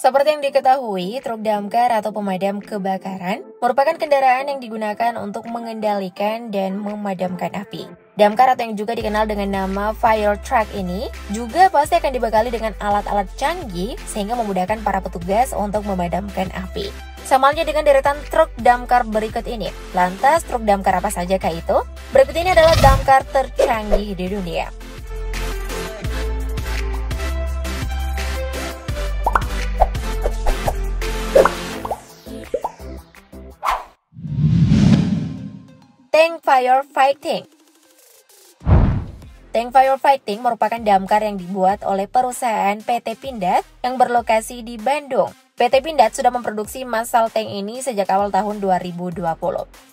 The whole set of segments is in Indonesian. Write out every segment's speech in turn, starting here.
Seperti yang diketahui, truk damkar atau pemadam kebakaran merupakan kendaraan yang digunakan untuk mengendalikan dan memadamkan api. Damkar atau yang juga dikenal dengan nama fire truck ini juga pasti akan dibekali dengan alat-alat canggih sehingga memudahkan para petugas untuk memadamkan api. Sama halnya dengan deretan truk damkar berikut ini. Lantas, truk damkar apa saja kah itu? Berikut ini adalah damkar tercanggih di dunia. Tank Firefighting. Tank Firefighting merupakan damkar yang dibuat oleh perusahaan PT Pindad yang berlokasi di Bandung. PT Pindad sudah memproduksi massal tank ini sejak awal tahun 2020.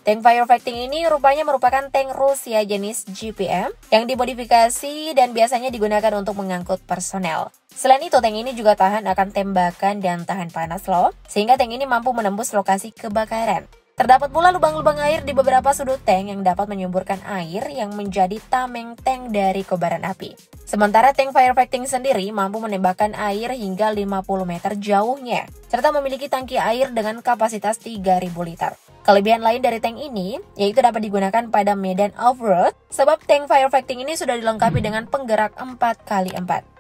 Tank Firefighting ini rupanya merupakan tank Rusia jenis GPM yang dimodifikasi dan biasanya digunakan untuk mengangkut personel. Selain itu, tank ini juga tahan akan tembakan dan tahan panas loh, sehingga tank ini mampu menembus lokasi kebakaran. Terdapat pula lubang-lubang air di beberapa sudut tank yang dapat menyumburkan air yang menjadi tameng tank dari kobaran api. Sementara tank firefighting sendiri mampu menembakkan air hingga 50 meter jauhnya, serta memiliki tangki air dengan kapasitas 3.000 liter. Kelebihan lain dari tank ini, yaitu dapat digunakan pada medan off-road, sebab tank firefighting ini sudah dilengkapi dengan penggerak 4x4.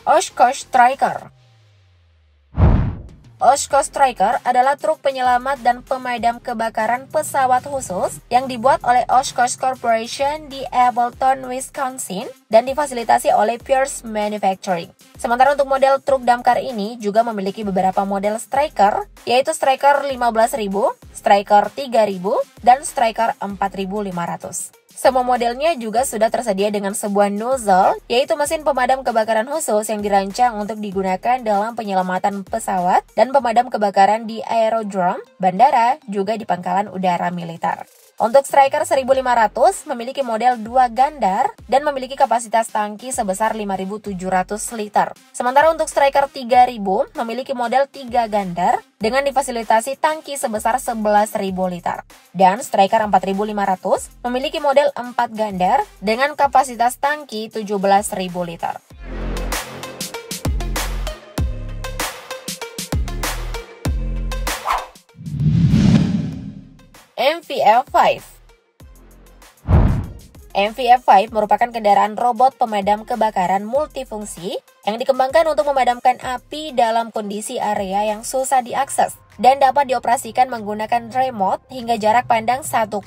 Oshkosh Striker. Oshkosh Striker adalah truk penyelamat dan pemadam kebakaran pesawat khusus yang dibuat oleh Oshkosh Corporation di Appleton, Wisconsin dan difasilitasi oleh Pierce Manufacturing. Sementara untuk model truk damkar ini juga memiliki beberapa model Striker, yaitu Striker 15.000, Striker 3.000, dan Striker 4.500. Semua modelnya juga sudah tersedia dengan sebuah nozzle, yaitu mesin pemadam kebakaran khusus yang dirancang untuk digunakan dalam penyelamatan pesawat dan pemadam kebakaran di aerodrome, bandara, juga di pangkalan udara militer. Untuk Striker 1500 memiliki model 2 gandar dan memiliki kapasitas tangki sebesar 5.700 liter. Sementara untuk Striker 3000 memiliki model 3 gandar dengan difasilitasi tangki sebesar 11.000 liter. Dan Striker 4500 memiliki model 4 gandar dengan kapasitas tangki 17.000 liter. MVF-5. MVF-5 merupakan kendaraan robot pemadam kebakaran multifungsi yang dikembangkan untuk memadamkan api dalam kondisi area yang susah diakses dan dapat dioperasikan menggunakan remote hingga jarak pandang 1,5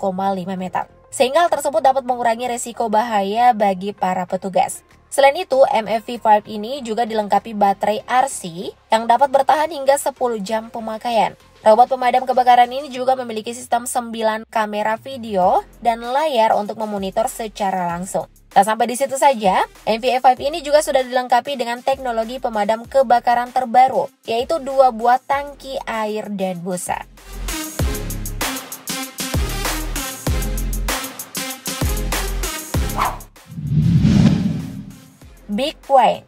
meter. Sehingga hal tersebut dapat mengurangi risiko bahaya bagi para petugas. Selain itu, MFV5 ini juga dilengkapi baterai RC yang dapat bertahan hingga 10 jam pemakaian. Robot pemadam kebakaran ini juga memiliki sistem 9 kamera video dan layar untuk memonitor secara langsung. Tak sampai di situ saja, MVF5 ini juga sudah dilengkapi dengan teknologi pemadam kebakaran terbaru, yaitu 2 buah tangki air dan busa. Big Queen.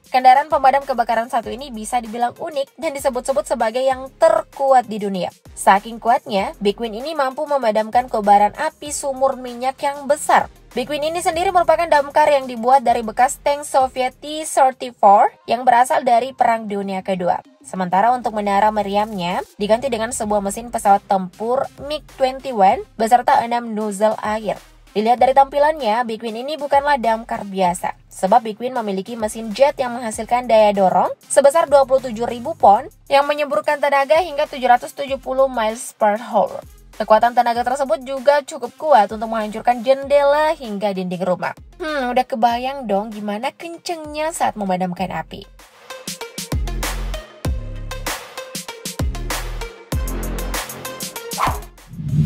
Kendaraan pemadam kebakaran satu ini bisa dibilang unik dan disebut-sebut sebagai yang terkuat di dunia. Saking kuatnya, Big Queen ini mampu memadamkan kobaran api sumur minyak yang besar. Big Queen ini sendiri merupakan damkar yang dibuat dari bekas tank Soviet T-34 yang berasal dari Perang Dunia Kedua. Sementara untuk menara meriamnya diganti dengan sebuah mesin pesawat tempur MiG-21 beserta 6 nozzle air. Dilihat dari tampilannya, Big Queen ini bukanlah damkar biasa, sebab Big Queen memiliki mesin jet yang menghasilkan daya dorong sebesar 27.000 pon yang menyemburkan tenaga hingga 770 miles per hour. Kekuatan tenaga tersebut juga cukup kuat untuk menghancurkan jendela hingga dinding rumah. Udah kebayang dong gimana kencengnya saat memadamkan api.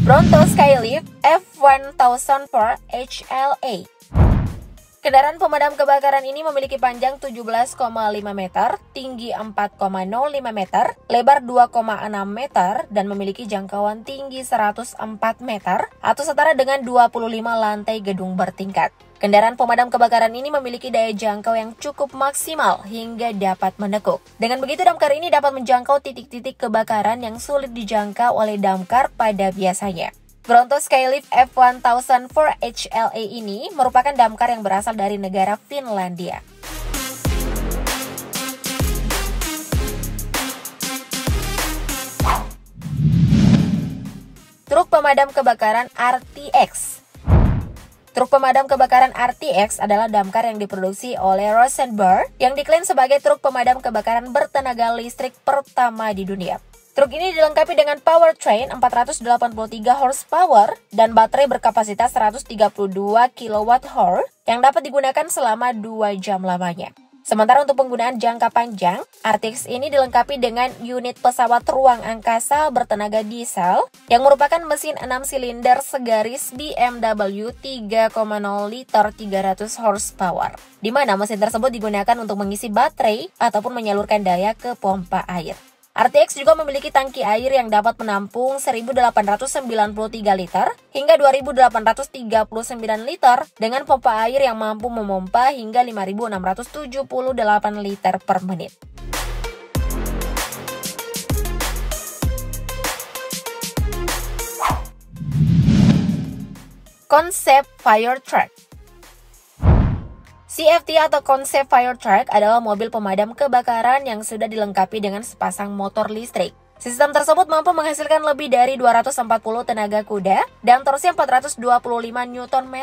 Bronto Skylift F1004 HLA. Kendaraan pemadam kebakaran ini memiliki panjang 17,5 meter, tinggi 4,05 meter, lebar 2,6 meter, dan memiliki jangkauan tinggi 104 meter atau setara dengan 25 lantai gedung bertingkat. Kendaraan pemadam kebakaran ini memiliki daya jangkau yang cukup maksimal hingga dapat menekuk. Dengan begitu, damkar ini dapat menjangkau titik-titik kebakaran yang sulit dijangkau oleh damkar pada biasanya. Bronto Skylift F1000 4HLA ini merupakan damkar yang berasal dari negara Finlandia. Truk pemadam kebakaran RTX. Truk pemadam kebakaran RTX adalah damkar yang diproduksi oleh Rosenberg yang diklaim sebagai truk pemadam kebakaran bertenaga listrik pertama di dunia. Truk ini dilengkapi dengan powertrain 483 horsepower dan baterai berkapasitas 132 kWh yang dapat digunakan selama 2 jam lamanya. Sementara untuk penggunaan jangka panjang, RTX ini dilengkapi dengan unit pesawat ruang angkasa bertenaga diesel yang merupakan mesin 6 silinder segaris BMW 3,0 liter 300 horsepower, di mana mesin tersebut digunakan untuk mengisi baterai ataupun menyalurkan daya ke pompa air. RTX juga memiliki tangki air yang dapat menampung 1.893 liter hingga 2.839 liter dengan pompa air yang mampu memompa hingga 5.678 liter per menit. Konsep Fire Truck. CFT atau konsep fire truck adalah mobil pemadam kebakaran yang sudah dilengkapi dengan sepasang motor listrik. Sistem tersebut mampu menghasilkan lebih dari 240 tenaga kuda dan torsi 425 Nm.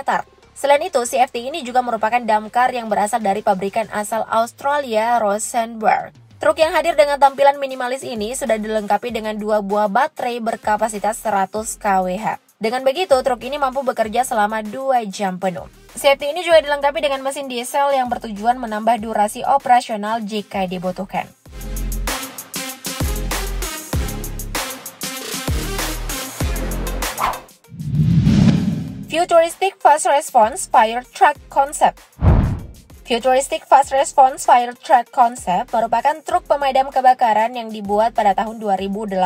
Selain itu, CFT ini juga merupakan damkar yang berasal dari pabrikan asal Australia, Rosenberg. Truk yang hadir dengan tampilan minimalis ini sudah dilengkapi dengan 2 buah baterai berkapasitas 100 kWh. Dengan begitu, truk ini mampu bekerja selama 2 jam penuh. CFT ini juga dilengkapi dengan mesin diesel yang bertujuan menambah durasi operasional jika dibutuhkan. Futuristic Fast Response Fire Truck Concept. Futuristic Fast Response Fire Truck Concept merupakan truk pemadam kebakaran yang dibuat pada tahun 2018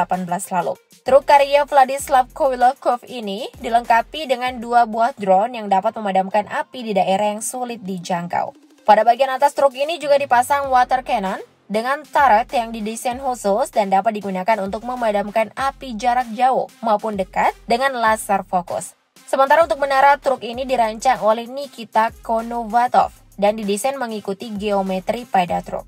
lalu. Truk karya Vladislav Kovilokov ini dilengkapi dengan 2 buah drone yang dapat memadamkan api di daerah yang sulit dijangkau. Pada bagian atas truk ini juga dipasang water cannon dengan turret yang didesain khusus dan dapat digunakan untuk memadamkan api jarak jauh maupun dekat dengan laser fokus. Sementara untuk menara truk ini dirancang oleh Nikita Konovatov dan didesain mengikuti geometri pada truk.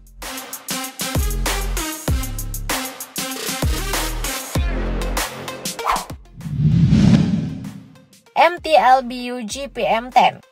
MT-LBU GPM-10.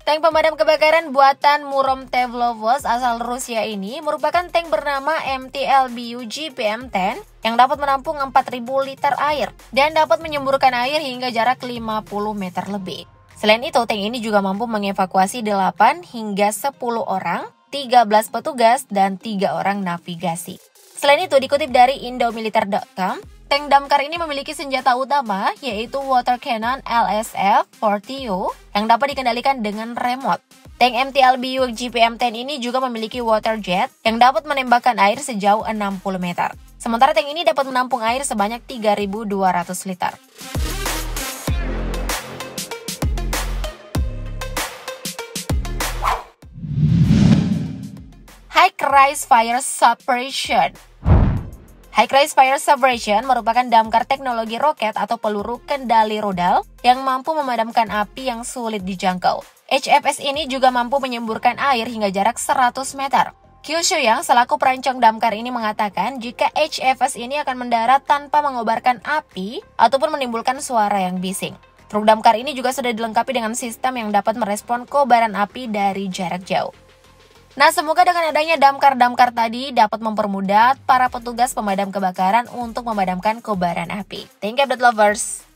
Tank pemadam kebakaran buatan Muromtevlovos asal Rusia ini merupakan tank bernama MT-LBU GPM-10 yang dapat menampung 4.000 liter air dan dapat menyemburkan air hingga jarak 50 meter lebih. Selain itu, tank ini juga mampu mengevakuasi 8 hingga 10 orang, 13 petugas, dan 3 orang navigasi. Selain itu, dikutip dari indomiliter.com, tank damkar ini memiliki senjata utama yaitu water cannon LSF-40U yang dapat dikendalikan dengan remote. Tank MT-LBU GPM-10 ini juga memiliki water jet yang dapat menembakkan air sejauh 60 meter. Sementara tank ini dapat menampung air sebanyak 3.200 liter. High-Rise Fire Suppression. High-Rise Fire Suppression merupakan damkar teknologi roket atau peluru kendali rudal yang mampu memadamkan api yang sulit dijangkau. HFS ini juga mampu menyemburkan air hingga jarak 100 meter. Kyu Shuyang selaku perancang damkar ini mengatakan jika HFS ini akan mendarat tanpa mengobarkan api ataupun menimbulkan suara yang bising. Truk damkar ini juga sudah dilengkapi dengan sistem yang dapat merespon kobaran api dari jarak jauh. Nah, semoga dengan adanya damkar-damkar tadi dapat mempermudah para petugas pemadam kebakaran untuk memadamkan kobaran api. Thank you, update lovers!